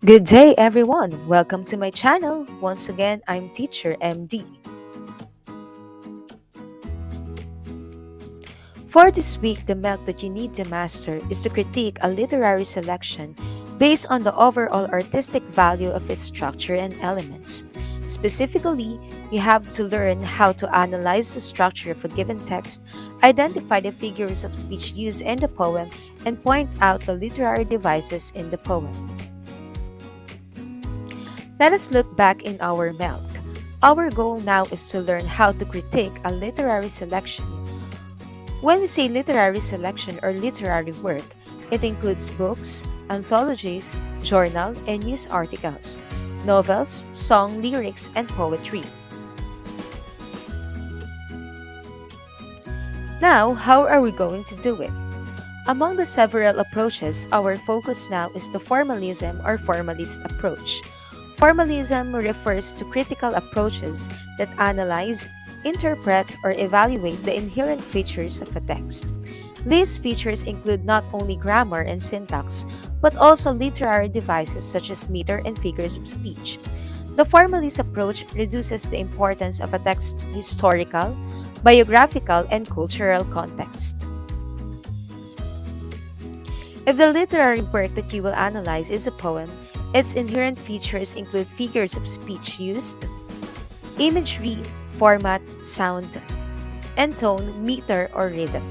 Good day, everyone. Welcome to my channel. Once again, I'm Teacher MD. For this week, the milk that you need to master is to critique a literary selection based on the overall artistic value of its structure and elements. Specifically, you have to learn how to analyze the structure of a given text, identify the figures of speech used in the poem, and point out the literary devices in the poem. Let us look back in our milk. Our goal now is to learn how to critique a literary selection. When we say literary selection or literary work, it includes books, anthologies, journal, and news articles, novels, song lyrics, and poetry. Now, how are we going to do it? Among the several approaches, our focus now is the formalism or formalist approach. Formalism refers to critical approaches that analyze, interpret, or evaluate the inherent features of a text. These features include not only grammar and syntax, but also literary devices such as meter and figures of speech. The formalist approach reduces the importance of a text's historical, biographical, and cultural context. If the literary work that you will analyze is a poem, its inherent features include figures of speech used, imagery, format, sound, and tone, meter, or rhythm.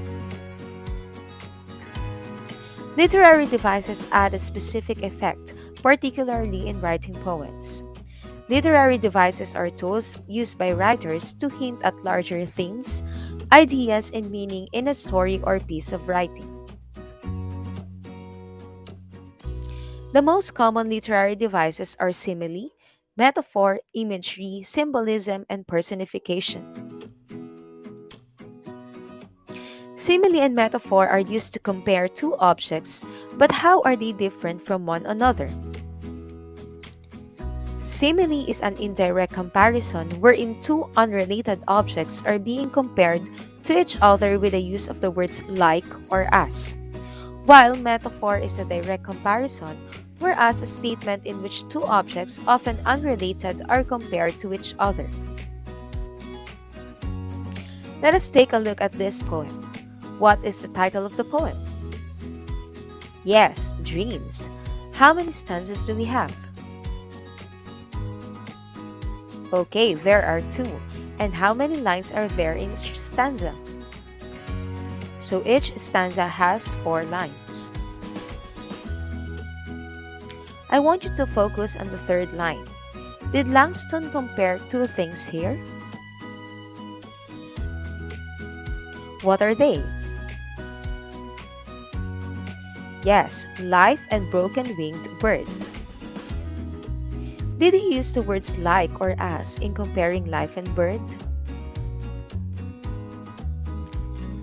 Literary devices add a specific effect, particularly in writing poems. Literary devices are tools used by writers to hint at larger themes, ideas, and meaning in a story or piece of writing. The most common literary devices are simile, metaphor, imagery, symbolism, and personification. Simile and metaphor are used to compare two objects, but how are they different from one another? Simile is an indirect comparison wherein two unrelated objects are being compared to each other with the use of the words like or as, while metaphor is a direct comparison, whereas a statement in which two objects, often unrelated, are compared to each other. Let us take a look at this poem. What is the title of the poem? Yes, Dreams. How many stanzas do we have? Okay, there are two. And how many lines are there in each stanza? So each stanza has 4 lines. I want you to focus on the third line. Did Langston compare two things here? What are they? Yes, life and broken winged bird. Did he use the words like or as in comparing life and bird?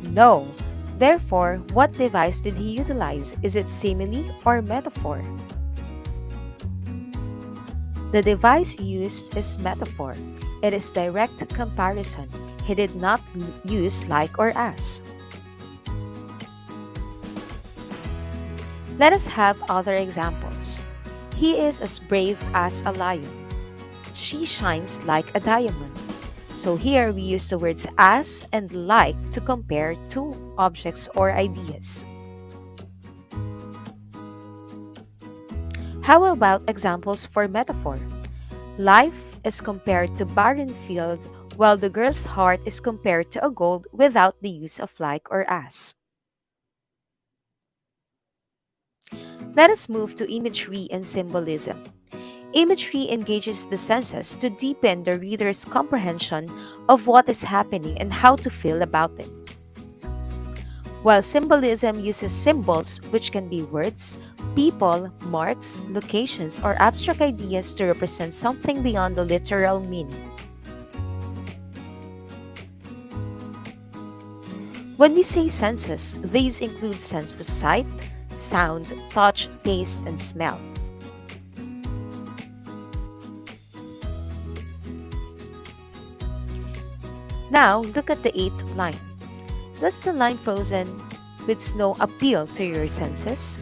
No. Therefore, what device did he utilize? Is it simile or metaphor? The device used is metaphor. It is direct comparison. He did not use like or as. Let us have other examples. He is as brave as a lion. She shines like a diamond. So here we use the words as and like to compare two objects or ideas. How about examples for metaphor? Life is compared to barren field, while the girl's heart is compared to a gold without the use of like or as. Let us move to imagery and symbolism. Imagery engages the senses to deepen the reader's comprehension of what is happening and how to feel about it. While symbolism uses symbols, which can be words, people, marks, locations, or abstract ideas to represent something beyond the literal meaning. When we say senses, these include sense of sight, sound, touch, taste, and smell. Now, look at the 8th line. Does the line frozen with snow appeal to your senses?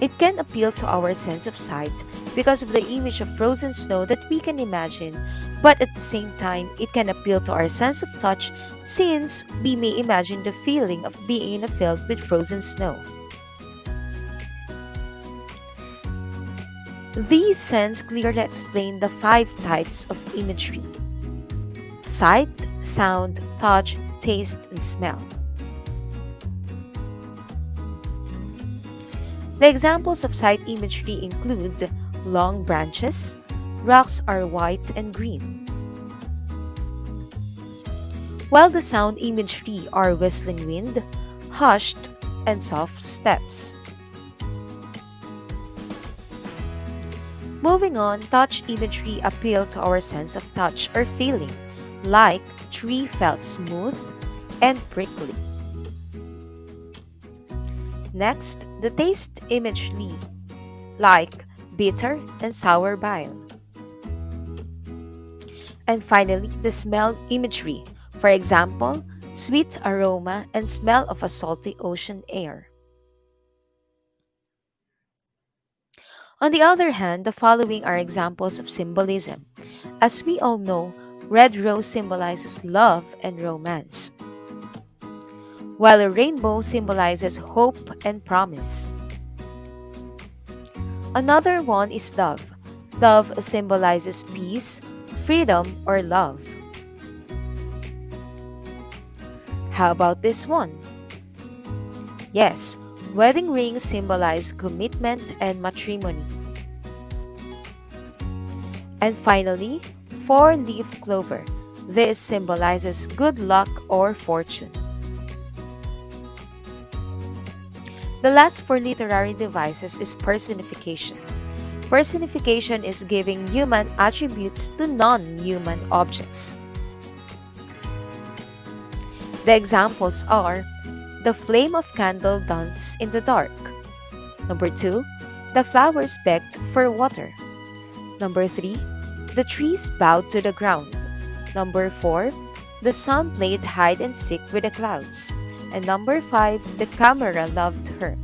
It can appeal to our sense of sight because of the image of frozen snow that we can imagine, but at the same time, it can appeal to our sense of touch since we may imagine the feeling of being in a field with frozen snow. These scents clearly explain the five types of imagery: sight, sound, touch, taste, and smell. The examples of sight imagery include long branches, rocks are white and green, while the sound imagery are whistling wind, hushed, and soft steps. Moving on, touch imagery appeal to our sense of touch or feeling, like tree felt smooth and prickly. Next, the taste imagery, like bitter and sour bile. And finally, the smell imagery, for example, sweet aroma and smell of a salty ocean air. On the other hand, the following are examples of symbolism. As we all know, red rose symbolizes love and romance, while a rainbow symbolizes hope and promise. Another one is dove. Dove symbolizes peace, freedom, or love. How about this one? Yes, wedding rings symbolize commitment and matrimony. And finally, four-leaf clover. This symbolizes good luck or fortune. The last for literary devices is personification. Personification is giving human attributes to non-human objects. The examples are the flame of candle danced in the dark. Number 2, the flowers begged for water. Number 3, the trees bowed to the ground. Number 4, the sun played hide and seek with the clouds. And number 5, the camera loved her.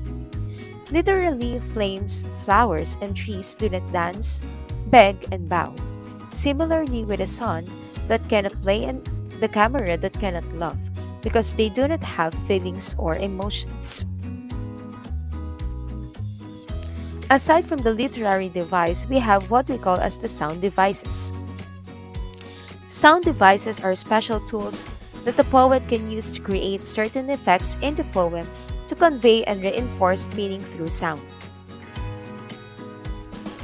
Literally, flames, flowers, and trees do not dance, beg, and bow. Similarly with the sun that cannot play and the camera that cannot love, because they do not have feelings or emotions. Aside from the literary device, we have what we call as the sound devices. Sound devices are special tools that the poet can use to create certain effects in the poem to convey and reinforce meaning through sound.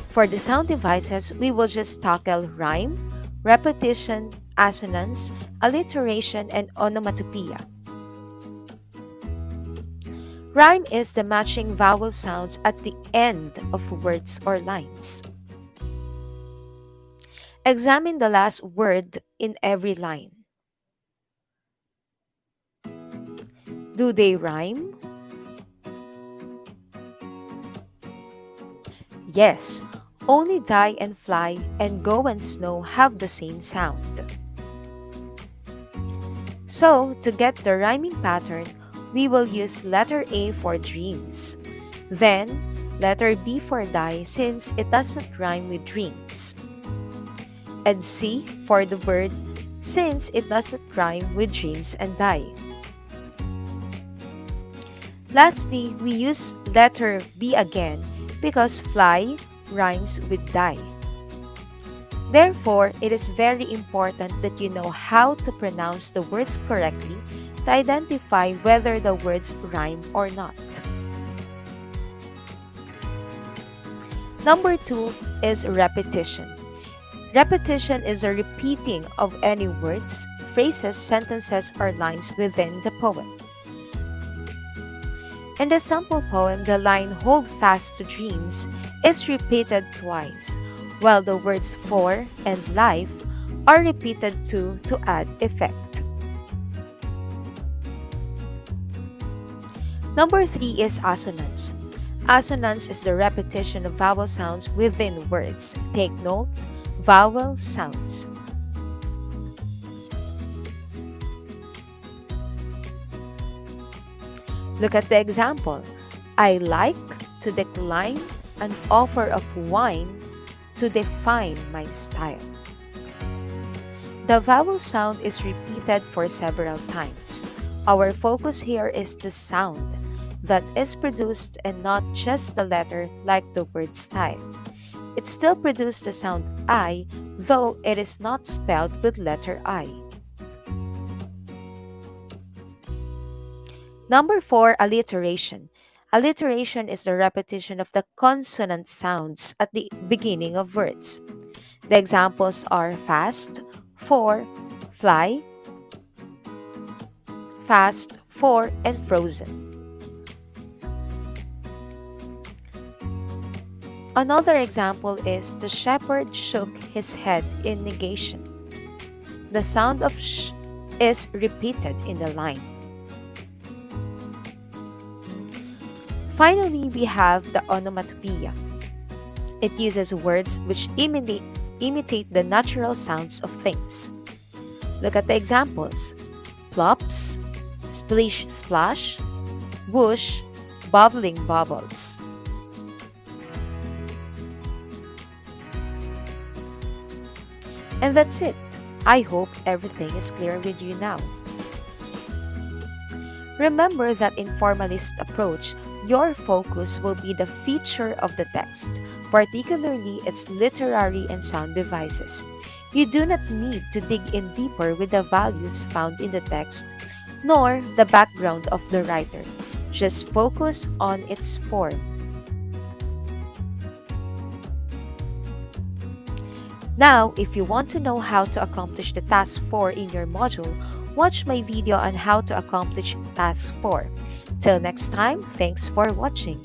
For the sound devices, we will just tackle rhyme, repetition, assonance, alliteration, and onomatopoeia. Rhyme is the matching vowel sounds at the end of words or lines. Examine the last word in every line. Do they rhyme? Yes, only die and fly and go and snow have the same sound. So, to get the rhyming pattern, we will use letter A for dreams. Then, letter B for die since it doesn't rhyme with dreams. And C for the word since it doesn't rhyme with dreams and die. Lastly, we use letter B again because fly rhymes with die. Therefore, it is very important that you know how to pronounce the words correctly to identify whether the words rhyme or not. Number 2 is repetition. Repetition is a repeating of any words, phrases, sentences, or lines within the poem. In the sample poem, the line "Hold fast to dreams" is repeated twice, while the words "for" and "life" are repeated to add effect. Number 3 is assonance. Assonance is the repetition of vowel sounds within words. Take note, vowel sounds. Look at the example. I like to decline an offer of wine to define my style. The vowel sound is repeated for several times. Our focus here is the sound that is produced and not just the letter like the word style. It still produced the sound I, though it is not spelled with letter I. Number 4, alliteration. Alliteration is the repetition of the consonant sounds at the beginning of words. The examples are fast, for, fly, fast, for, and frozen. Another example is the shepherd shook his head in negation. The sound of sh is repeated in the line. Finally, we have the onomatopoeia. It uses words which imitate the natural sounds of things. Look at the examples: plops, splish splash, whoosh, bubbling bubbles. And that's it. I hope everything is clear with you now. Remember that in Formalist Approach, your focus will be the feature of the text, particularly its literary and sound devices. You do not need to dig in deeper with the values found in the text, nor the background of the writer. Just focus on its form. Now, if you want to know how to accomplish the task 4 in your module, watch my video on how to accomplish task 4. Till next time, thanks for watching.